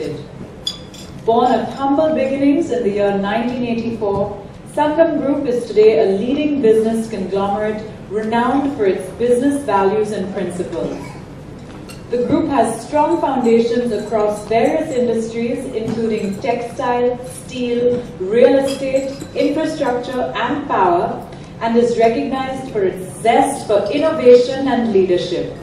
Limited. Born of humble beginnings in the year 1984, Sangam Group is today a leading business conglomerate renowned for its business values and principles. The group has strong foundations across various industries including textile, steel, real estate, infrastructure and power, and is recognized for its zest for innovation and leadership.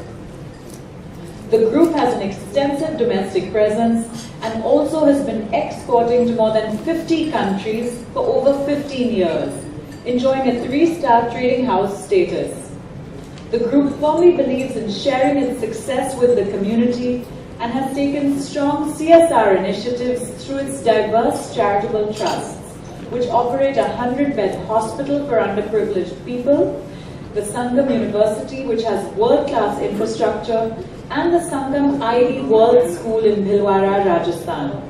The group has an extensive domestic presence and also has been exporting to more than 50 countries for over 15 years, enjoying a 3-star trading house status. The group firmly believes in sharing its success with the community and has taken strong CSR initiatives through its diverse charitable trusts, which operate a 100-bed hospital for underprivileged people, the Sangam University, which has world-class infrastructure, and the Sangam ID World School in Bhilwara, Rajasthan.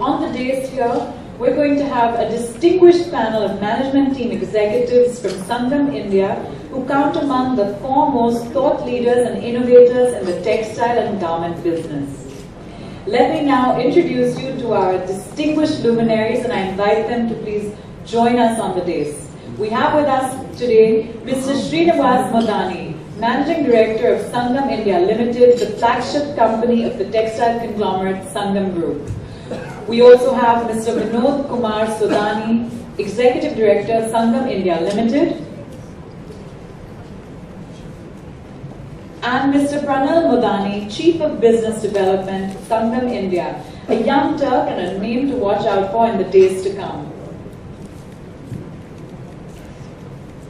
On the days here, we're going to have a distinguished panel of management team executives from Sangam India who count among the foremost thought leaders and innovators in the textile and garment business. Let me now introduce you to our distinguished luminaries, and I invite them to please join us on the dais. We have with us today Mr. Srinivas Modani, Managing Director of Sangam India Limited, the flagship company of the textile conglomerate Sangam Group. We also have Mr. Vinod Kumar Sodani, Executive Director, Sangam India Limited, and Mr. Pranal Modani, Chief of Business Development, Sangam India, a young Turk and a name to watch out for in the days to come.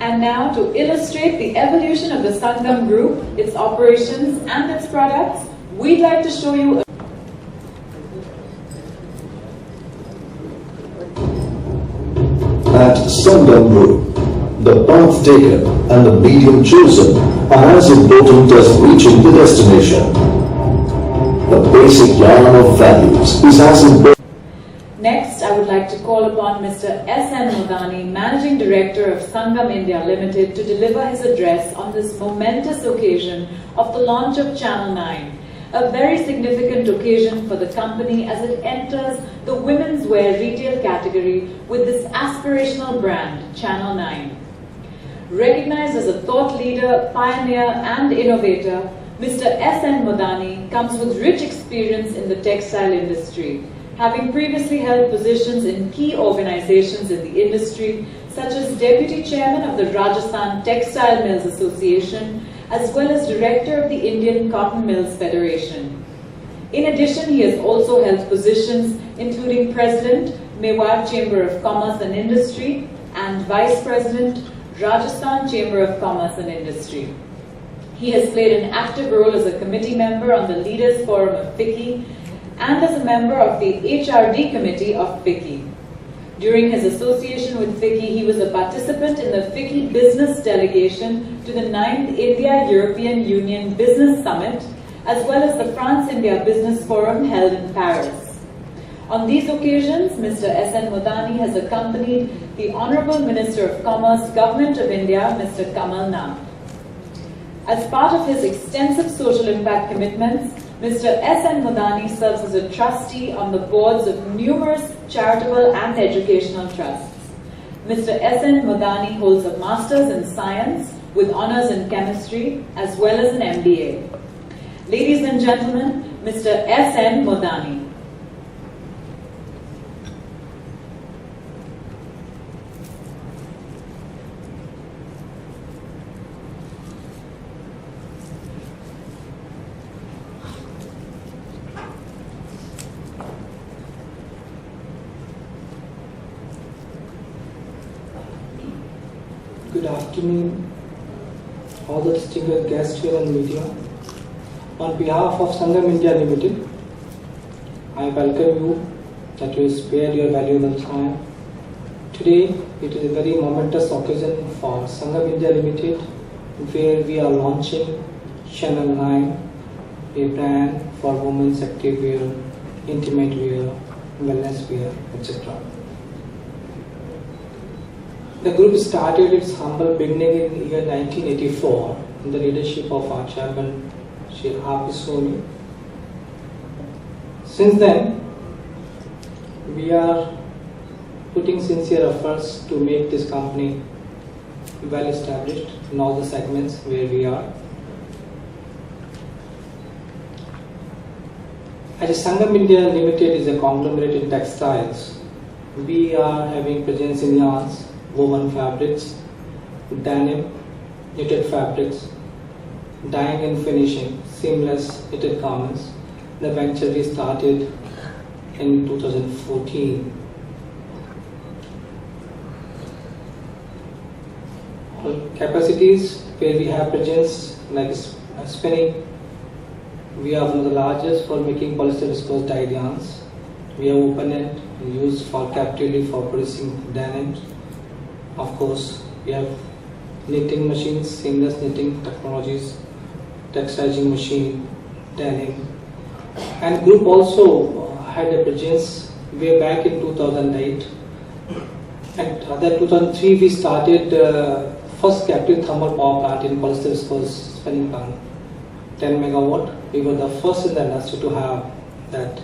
And now, to illustrate the evolution of the Sangam Group, its operations and its products, we'd like to show you At Sangam Group, the path taken and the medium chosen are as important as reaching the destination. The basic yarn of values is as important. Next, I would like to call upon Mr. S.N. Modani, Managing Director of Sangam India Limited, to deliver his address on this momentous occasion of the launch of Channel 9, a very significant occasion for the company as it enters the women's wear retail category with this aspirational brand, Channel 9. Recognized as a thought leader, pioneer and innovator, Mr. S.N. Modani comes with rich experience in the textile industry, having previously held positions in key organizations in the industry such as Deputy Chairman of the Rajasthan Textile Mills Association as well as Director of the Indian Cotton Mills Federation. In addition, he has also held positions including President, Mewar Chamber of Commerce and Industry, and Vice President, Rajasthan Chamber of Commerce and Industry. He has played an active role as a committee member on the Leaders Forum of FICCI and as a member of the HRD Committee of FICCI. During his association with FICCI, he was a participant in the FICCI Business Delegation to the 9th India-European Union Business Summit, as well as the France-India Business Forum held in Paris. On these occasions, Mr. S.N. Modani has accompanied the Honorable Minister of Commerce, Government of India, Mr. Kamal Nath. As part of his extensive social impact commitments, Mr. S.N. Modani serves as a trustee on the boards of numerous charitable and educational trusts. Mr. S.N. Modani holds a Master's in Science with honors in Chemistry as well as an MBA. Ladies and gentlemen, Mr. S.N. Modani. Good afternoon, all the distinguished guests here and media. On behalf of Sangam India Limited, I welcome you that you spare your valuable time. Today, it is a very momentous occasion for Sangam India Limited, where we are launching Channel 9, a brand for women's active wear, intimate wear, wellness wear, etc. The group started its humble beginning in the year 1984 in the leadership of our chairman, Shri Hafiz Soni. Since then, we are putting sincere efforts to make this company well established in all the segments where we are. As Sangam India Limited is a conglomerate in textiles, we are having presence in yarns, woven fabrics, denim, knitted fabrics, dyeing and finishing, seamless knitted garments. The venture we started in 2014. Capacities where we have presence like spinning. We are one of the largest for making polyester viscose dyed yarns. We have open end used for captively for producing denims. Of course, we have knitting machines, seamless knitting technologies, textiling machine, denim. And group also had a presence way back in 2008. And that 2003 we started first captive thermal power plant in polyester viscose spinning plant, 10 megawatt. We were the first in the industry to have that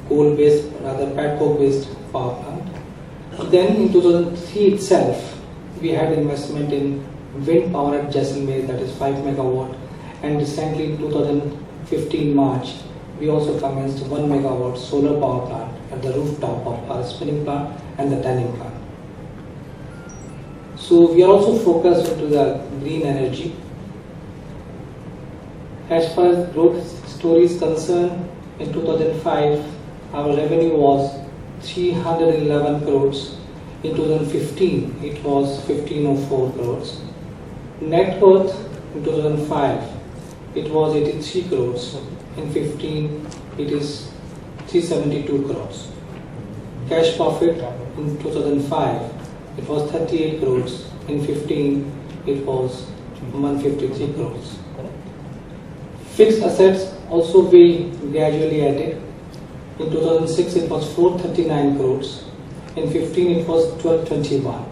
coal-based, rather pet coke-based power plant. Then in 2003 itself, we had investment in wind power at Jaisalmer, that is 5 megawatt. And recently in 2015 March, we also commenced 1 megawatt solar power plant at the rooftop of our spinning plant and the tanning plant. So we are also focused into the green energy. As far as growth story is concerned, in 2005, our revenue was 311 crores. In 2015, it was 1504 crores. Net worth in 2005, it was 83 crores. In 15, it is 372 crores. Cash profit in 2005, it was 38 crores. In 15, it was 153 crores. Fixed assets also we gradually added. In 2006, it was 439 crores. In 15, it was 1221.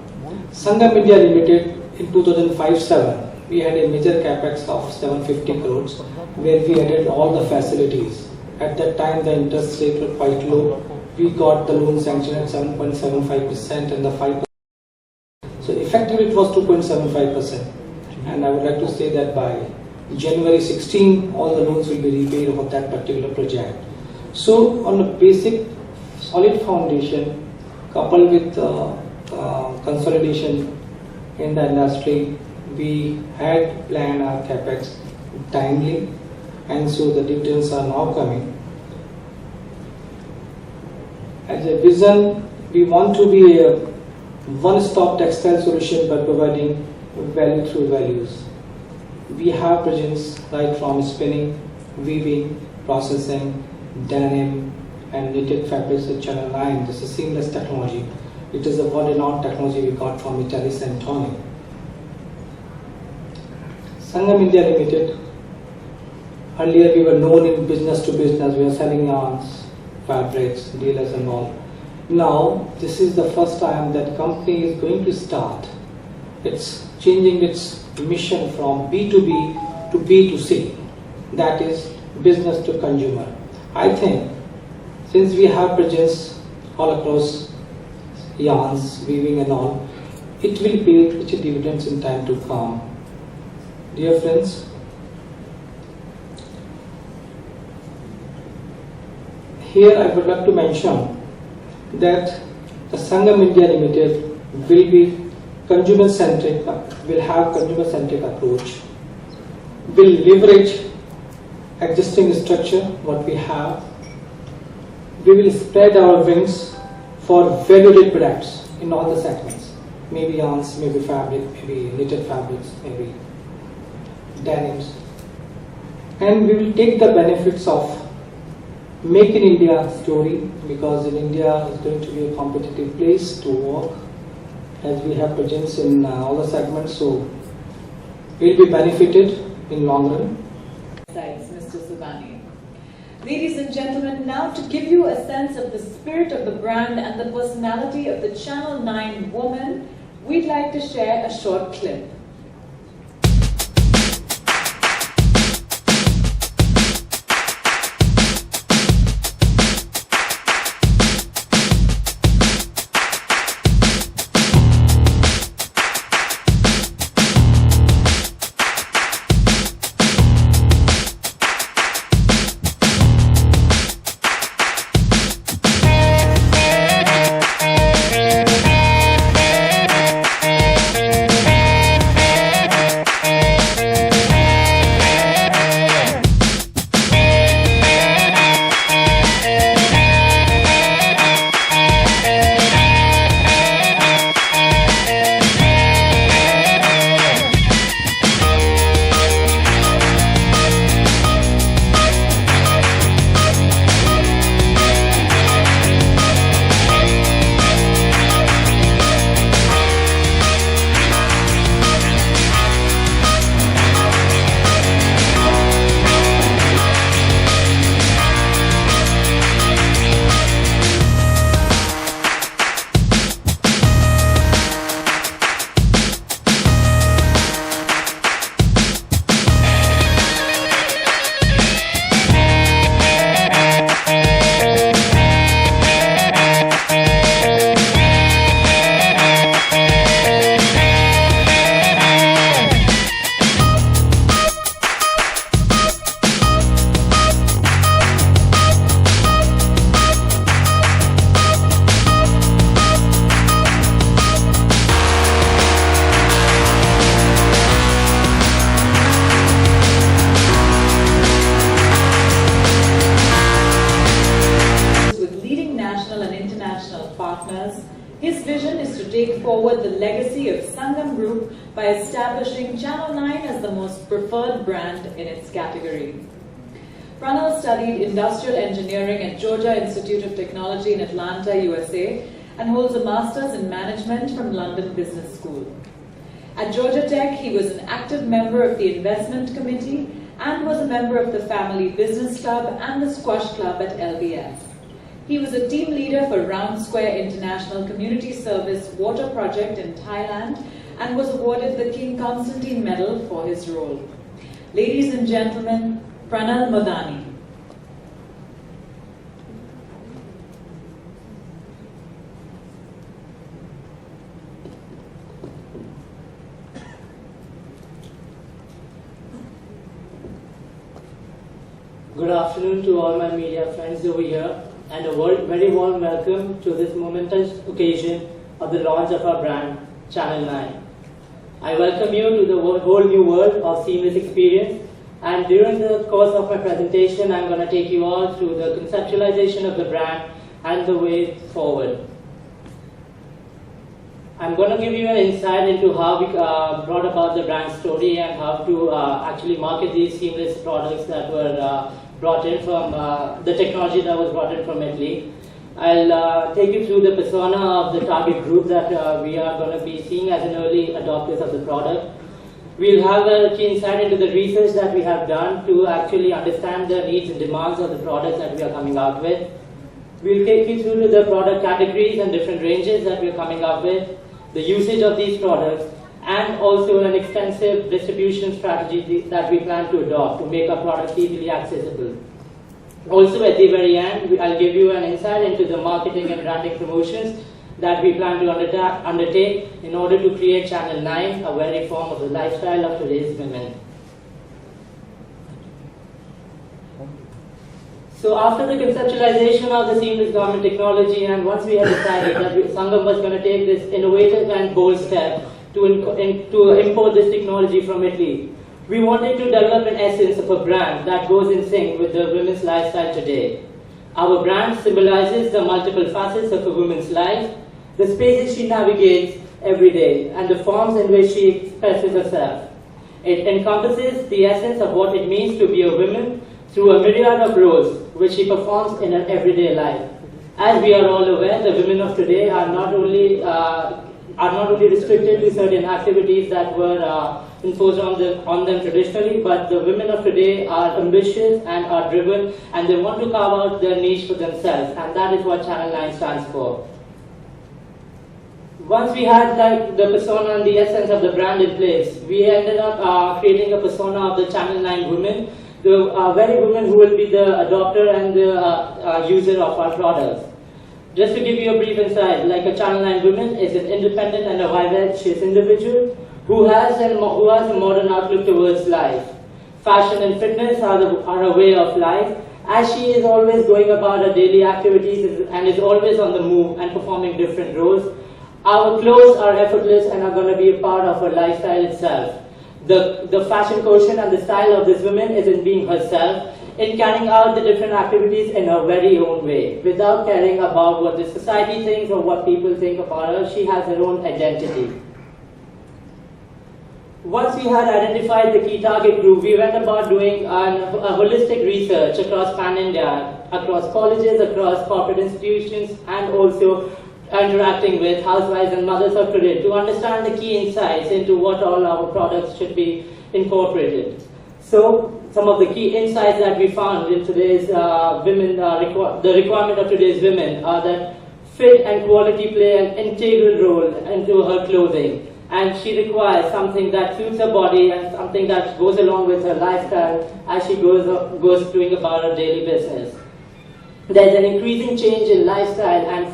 Sangam India Limited in 2005-7, we had a major capex of 750 crores, where we added all the facilities. At that time, the interest rate were quite low. We got the loan sanction at 7.75% and the 5%. So effectively, it was 2.75%. And I would like to say that by January 16, all the loans will be repaid of that particular project. So on a basic solid foundation, coupled with consolidation in the industry, we had planned our capex timely, and so the dividends are now coming. As a vision, we want to be a one-stop textile solution by providing value through values. We have presence right from spinning, weaving, processing, denim, and knitted fabrics with channel 9. This is seamless technology. It is a world-renowned technology we got from Italy, Santoni. Sangam India Limited. Earlier we were known in business to business. We were selling yarns, fabrics, dealers and all. Now this is the first time that company is going to start. It's changing its mission from B2B to B2C. That is business to consumer. I think since we have presence all across yarns, weaving and all, it will pay rich dividends in time to come. Dear friends, here I would like to mention that the Sangam India Limited will be consumer-centric, will have consumer-centric approach, will leverage existing structure, what we have. We will spread our wings for value-added products in all the segments. Maybe yarns, maybe fabric, maybe knitted fabrics, maybe denims. And we will take the benefits of Make in India story, because in India is going to be a competitive place to work, as we have presence in all the segments, so we will be benefited in long run. Thanks, Mr. Subani. Ladies and gentlemen, now to give you a sense of the spirit of the brand and the personality of the Channel 9 woman, we'd like to share a short clip. partners, his vision is to take forward the legacy of Sangam Group by establishing Channel 9 as the most preferred brand in its category. Pranal studied industrial engineering at Georgia Institute of Technology in Atlanta, USA, and holds a master's in management from London Business School. At Georgia Tech, he was an active member of the investment committee and was a member of the Family Business Club and the Squash Club at LBF. He was a team leader for Round Square International Community Service Water Project in Thailand and was awarded the King Constantine Medal for his role. Ladies and gentlemen, Pranal Madani. Good afternoon to all my media friends over here, and a very warm welcome to this momentous occasion of the launch of our brand, Channel 9. I welcome you to the whole new world of seamless experience, and during the course of my presentation, I'm going to take you all through the conceptualization of the brand and the way forward. I'm going to give you an insight into how we brought about the brand story and how to actually market these seamless products that were brought in from the technology that was brought in from Italy. I'll take you through the persona of the target group that we are going to be seeing as an early adopters of the product. We'll have a key insight into the research that we have done to actually understand the needs and demands of the products that we are coming out with. We'll take you through to the product categories and different ranges that we are coming up with, the usage of these products, and also an extensive distribution strategy that we plan to adopt to make our products easily accessible. Also at the very end, I'll give you an insight into the marketing and branding promotions that we plan to undertake in order to create Channel 9, a very form of the lifestyle of today's women. So after the conceptualization of the seamless garment technology, and once we had decided that Sangam was going to take this innovative and bold step to import this technology from Italy, we wanted to develop an essence of a brand that goes in sync with the women's lifestyle today. Our brand symbolizes the multiple facets of a woman's life, the spaces she navigates every day, and the forms in which she expresses herself. It encompasses the essence of what it means to be a woman through a myriad of roles which she performs in her everyday life. As we are all aware, the women of today are not only restricted to certain activities that were imposed on them traditionally, but the women of today are ambitious and are driven, and they want to carve out their niche for themselves, and that is what Channel 9 stands for. Once we had the persona and the essence of the brand in place, we ended up creating a persona of the Channel 9 women, the very women who will be the adopter and the user of our products. Just to give you a brief insight, like a Channel 9 woman is an independent and a vivacious individual who has a modern outlook towards life. Fashion and fitness are a way of life, as she is always going about her daily activities and is always on the move and performing different roles. Our clothes are effortless and are going to be a part of her lifestyle itself. The fashion quotient and the style of this woman is in being herself, in carrying out the different activities in her very own way, without caring about what the society thinks or what people think about her. She has her own identity. Once we had identified the key target group, we went about doing a holistic research across pan-India, across colleges, across corporate institutions, and also interacting with housewives and mothers of today to understand the key insights into what all our products should be incorporated. So, some of the key insights that we found in today's women, the requirement of today's women are that fit and quality play an integral role into her clothing. And she requires something that suits her body and something that goes along with her lifestyle as she goes doing about her daily business. There's an increasing change in lifestyle and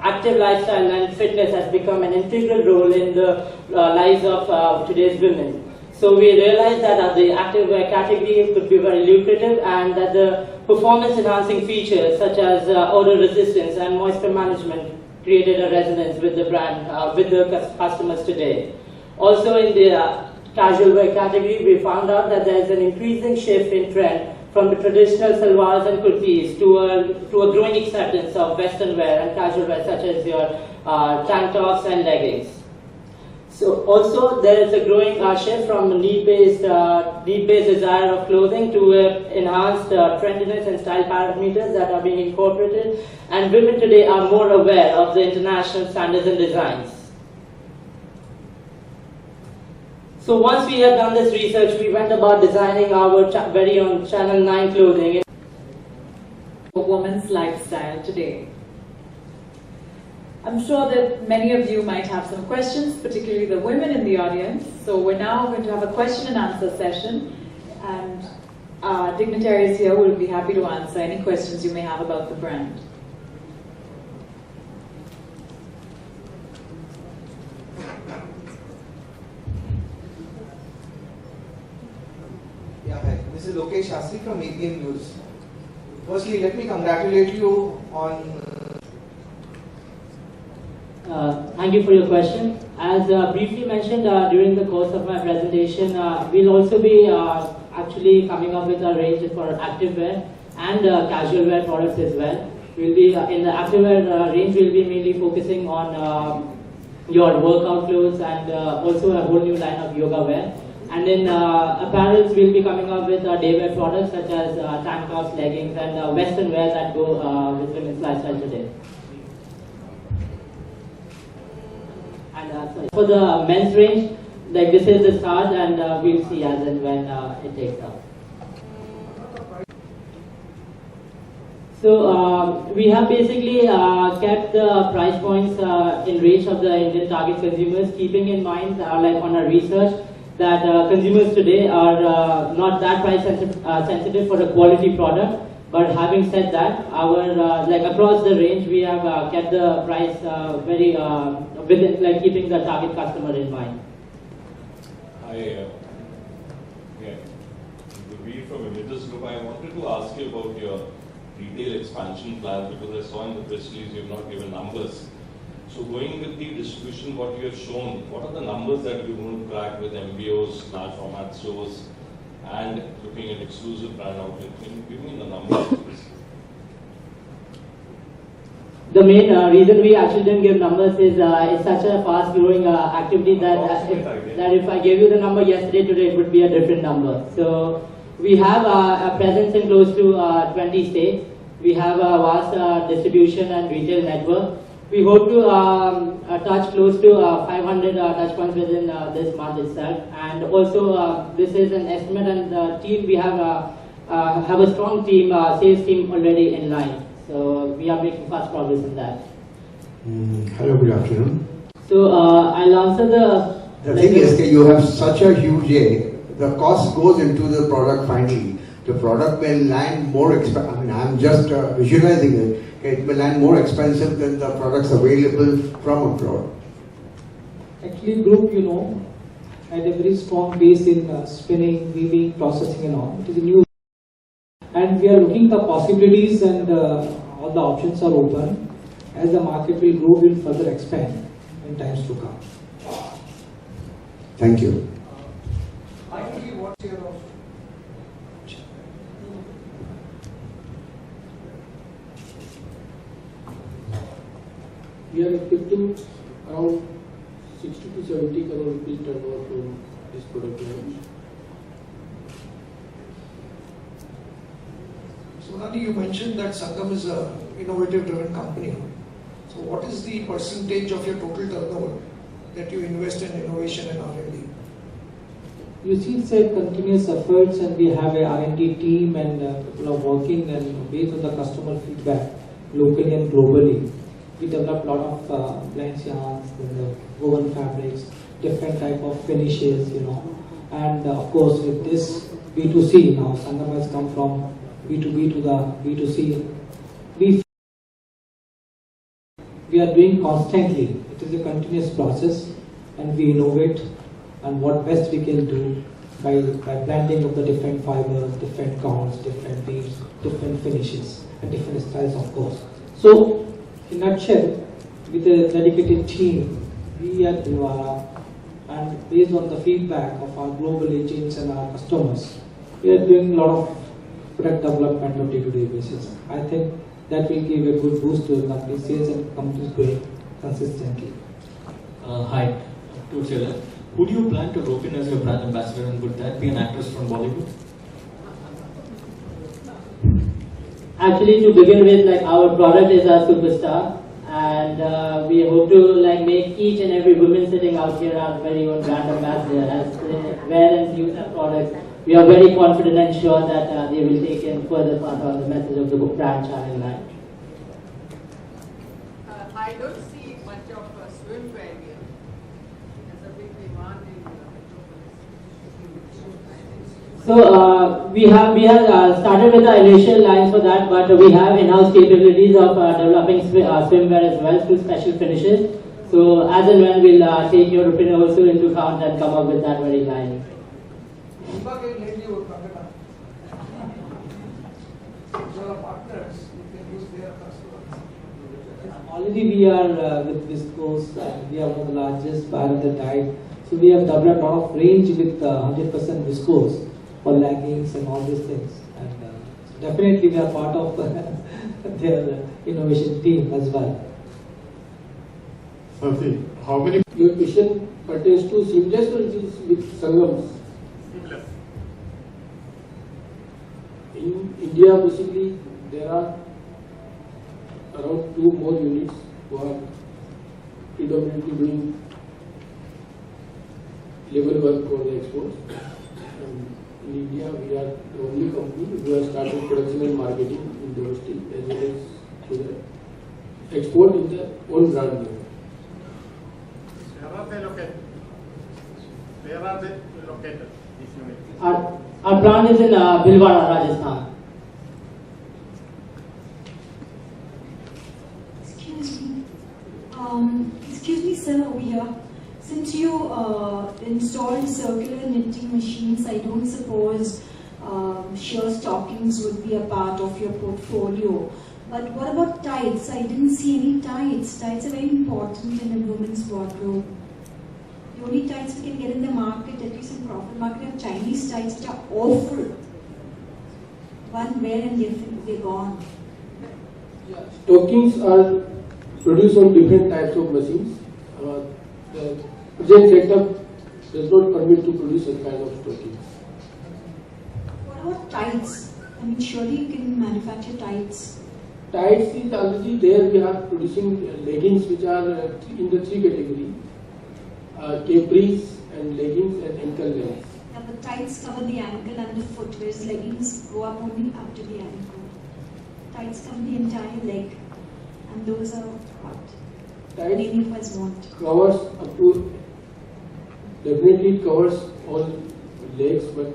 active lifestyle and fitness has become an integral role in the lives of today's women. So we realized that the activewear category could be very lucrative and that the performance enhancing features such as odor resistance and moisture management created a resonance with the brand, with the customers today. Also in the casual wear category, we found out that there is an increasing shift in trend from the traditional salwars and kurtis to a growing acceptance of western wear and casual wear such as your tank tops and leggings. So also there is a growing shift from need-based desire of clothing to enhanced trendiness and style parameters that are being incorporated, and women today are more aware of the international standards and designs. So once we had done this research, we went about designing our very own Channel 9 clothing. A woman's lifestyle today. I'm sure that many of you might have some questions, particularly the women in the audience. So we're now going to have a question and answer session, and our dignitaries here will be happy to answer any questions you may have about the brand. Yeah, hi. This is Lokesh Shastri from APM News. Firstly, let me congratulate you on. Thank you for your question. As briefly mentioned during the course of my presentation, we'll also be actually coming up with a range for active wear and casual wear products as well. We'll be in the active wear range. We'll be mainly focusing on your workout clothes and also a whole new line of yoga wear. And in apparels, we'll be coming up with day wear products such as tank tops, leggings, and western wear that go with women's lifestyle today. And for the men's range, like this is the start, and we'll see as and when it takes off. So we have basically kept the price points in range of the Indian target consumers, keeping in mind, like on our research, that consumers today are not that price sensitive for a quality product. But having said that, our like across the range, we have kept the price very within, like keeping the target customer in mind. Hi, we from Images Group. I wanted to ask you about your retail expansion plans, because I saw in the press release you have not given numbers. So going with the distribution, what you have shown, what are the numbers that you're going to track with MBOs, large format stores, and looking at exclusive brand outlets? Can you give me the numbers, please? The main reason we actually didn't give numbers is it's such a fast-growing activity that if I gave you the number yesterday, today it would be a different number. So we have a presence in close to 20 states. We have a vast distribution and retail network. We hope to touch close to 500 touch points within this month itself. And also, this is an estimate, and the team we have a strong team, sales team already in line. So we are making fast progress in that. Hello, good afternoon. So I'll answer the. The thing is that you have such a huge A, the cost goes into the product finally. The product will land more expensive. I mean, I'm just visualizing it. It will land more expensive than the products available from abroad. Actually, group, had a very strong base in spinning, weaving, processing and all. It is a new, and we are looking the possibilities, and all the options are open. As the market will grow, we will further expand in times to come. Thank you. Finally, what's your offer? We are expecting around 60 to 70 crore rupees turnover from this product line. Sonali, you mentioned that Sangam is a innovative driven company. So what is the percentage of your total turnover that you invest in innovation and R&D? You see, it's a continuous efforts, and we have a R&D team, and people are working, and based on the customer feedback, locally and globally. We develop a lot of blends yarns, woven fabrics, different type of finishes, and of course with this B2C, now Sangam has come from B2B to the B2C. We are doing constantly. It is a continuous process, and we innovate and what best we can do by blending of the different fibers, different gowns, different weaves, different finishes, and different styles, of course. So, in a nutshell, with a dedicated team, we at Bhilwara, and based on the feedback of our global agents and our customers, we are doing a lot of product development on day-to-day basis. I think that will give a good boost to the company sales and companies growing consistently. Hi, to Taylor. Who do you plan to rope in as your brand ambassador, and would that be an actress from Bollywood? Actually, to begin with, like our product is our superstar, and we hope to like make each and every woman sitting out here our very own brand ambassador. As they wear and use our products, we are very confident and sure that they will take in further part on the message of the brand Channel 9. I don't see much of a swimwear here. There's a big demand in So we have started with the initial lines for that, but we have in-house capabilities of developing swimwear as well through special finishes. So as and when we'll take your opinion also into account and come up with that very line. Already we are with Viscose, we are one of the largest buyer of the tide. So we have developed a lot of range with 100% Viscose for leggings and all these things. And definitely we are part of their innovation team as well. Safi, how many? Your question pertains to seamless or it is with Sangams? Seamless. In India, basically, there are around 2 more units who are predominantly doing labor work for the exports. And in India, we are the only company who has started production and marketing in domestic as well as to the export in the own brand name. Where are they located? Where are they located? These units? Our plant is in Bhilwara, Rajasthan. Excuse me, sir, over here. Since you installed circular knitting machines, I don't suppose sheer stockings would be a part of your portfolio. But what about tights? I didn't see any tights. Tights are very important in a woman's wardrobe. The only tights we can get in the market, at least in profit market, are Chinese tights, which are awful. One wear and they're gone. Yeah. Stockings are produced on different types of machines. The present setup does not permit to produce such kind of stockings. What about tights? I mean, surely you can manufacture tights. Tights is already there. We are producing leggings which are in the 3 categories. Capris and leggings and ankle lengths. Yeah, but tights cover the ankle and the foot, whereas leggings go up only up to the ankle. Tights cover the entire leg, and those are what many of us want. Covers up to, definitely it covers all legs, but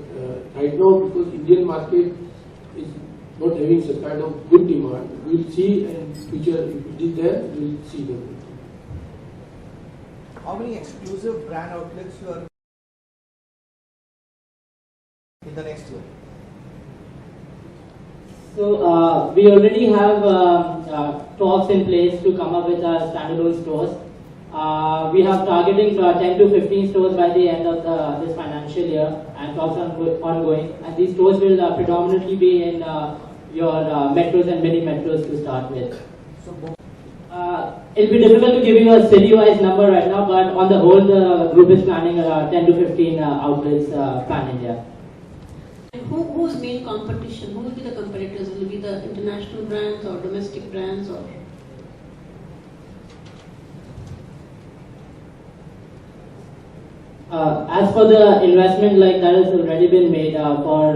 right now because Indian market is not having such kind of good demand, we will see in future if it is there, we will see them. How many exclusive brand outlets you are in the next year? So we already have talks in place to come up with our standalone stores. We have targeting 10 to 15 stores by the end of this financial year, and talks are ongoing. And these stores will predominantly be in your metros and mini metros to start with. It'll be difficult to give you a city-wise number right now, but on the whole, the group is planning 10 to 15 outlets pan-India. Who's main competition? Who will be the competitors? Will it be the international brands or domestic brands or? As for the investment, like that has already been made for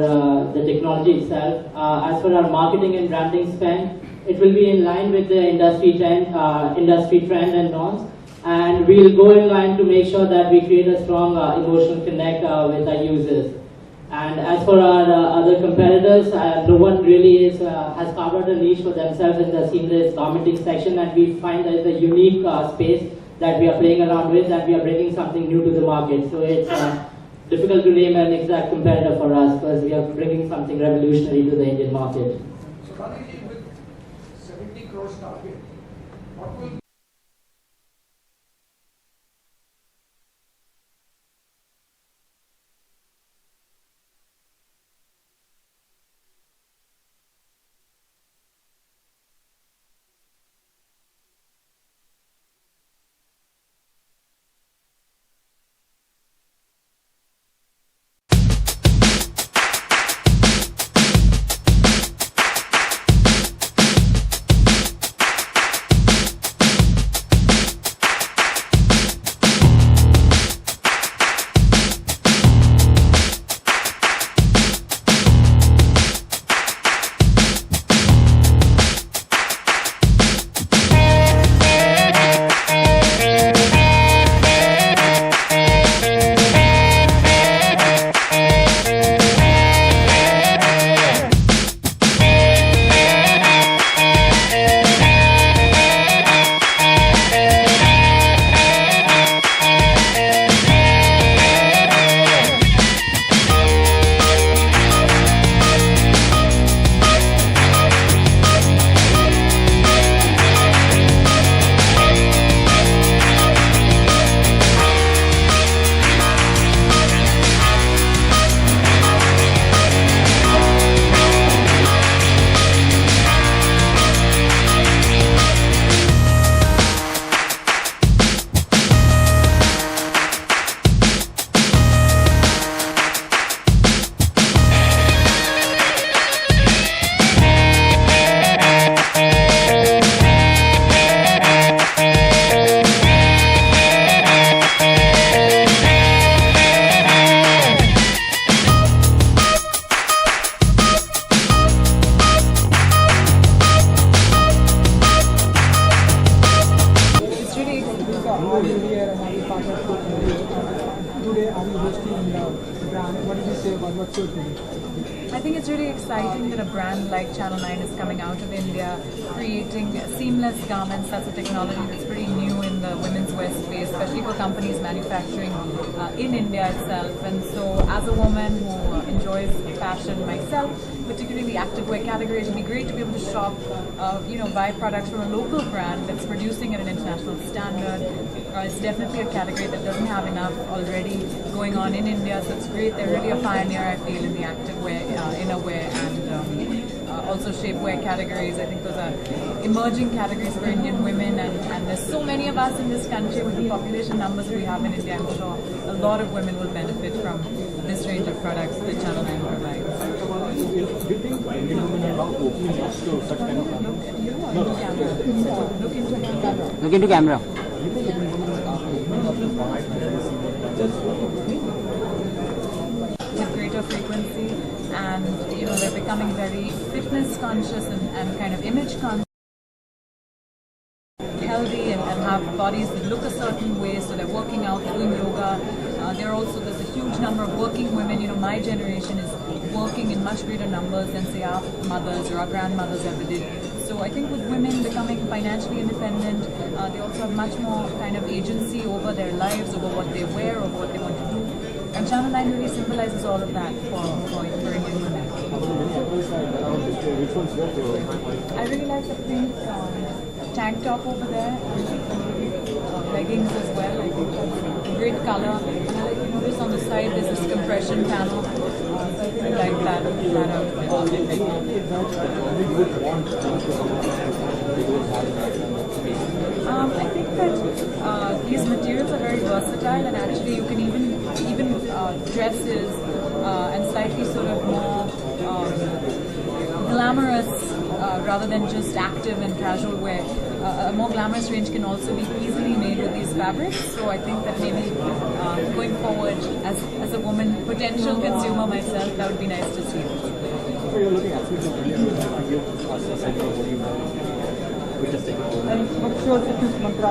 the technology itself. As for our marketing and branding spend, it will be in line with the industry trend and norms, and we'll go in line to make sure that we create a strong emotional connect with our users. And as for our other competitors, no one really has carved out a niche for themselves in the seamless garmenting section, and we find that it's a unique space that we are playing around with, and we are bringing something new to the market. So it's difficult to name an exact competitor for us because we are bringing something revolutionary to the Indian market. So Radhiji, with 70 crores target, what will what's your opinion? I think it's really exciting that a brand like Channel 9 is coming out of India, creating seamless garments. That's a technology that's pretty new in the women's wear space, especially for companies manufacturing in India itself. And so as a woman who enjoys fashion myself, particularly the activewear category, it would be great to be able to shop, buy products from a local brand that's producing at an international standard. It's definitely a category that doesn't have enough already going on in India, so it's great. They're really a pioneer, I feel, in the activewear, innerwear, and also shapewear categories. I think those are emerging categories for Indian women, and there's so many of us in this country with the population numbers we have in India. I'm sure a lot of women will benefit from this range of products that Channel 9 provides. Do you think Indian women are now opening up to such kind of Look into camera. Look into camera. With greater frequency, and they're becoming very fitness conscious and kind of image conscious, healthy, and have bodies that look a certain way, so they're working out, doing yoga. There's a huge number of working women. My generation is working in much greater numbers than, say, our mothers or our grandmothers ever did. So I think with women becoming financially independent, they also have much more kind of agency over their lives, over what they wear, over what they want to do. And Channel 9 really symbolizes all of that for Indian women. I really like the pink tank top over there, leggings as well. I think that's a great color. And I like to notice on the side there's this compression panel. So I really like that outfit. I think that these materials are very versatile, and actually you can even dresses and slightly sort of more glamorous rather than just active and casual wear. A more glamorous range can also be easily made with these fabrics. So I think that maybe going forward, as a woman, potential consumer myself, that would be nice to see. So you're looking at and what's your fitness mantra?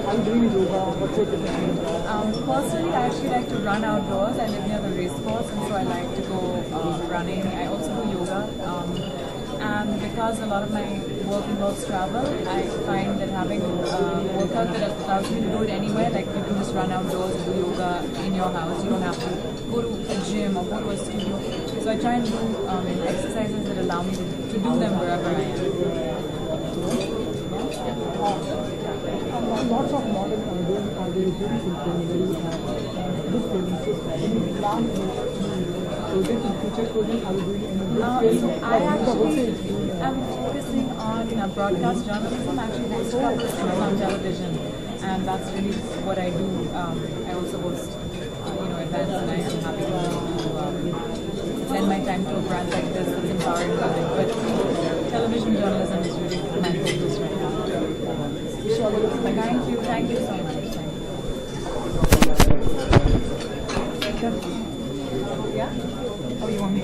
Are you doing yoga? What's your fitness mantra? Personally, I actually like to run outdoors. I live near the race course, and so I like to go running. I also do yoga. And because a lot of my work involves travel, I find that having a workout that allows me to do it anywhere, like you can just run outdoors and do yoga in your house. You don't have to go to a gym or go to a studio. So I try and do exercises that allow me to do them wherever I am. Lots of modern are very beautiful things, very good premises. Any plan project in future project? Are you doing any I actually am focusing on broadcast journalism. Actually, host a couple of shows on television, and that's really what I do. I also host, events, and I am happy to spend my time to a brand like this that's empowering women. But television journalism is really my focus right now. Thank you so much. Yeah? Oh, you want me?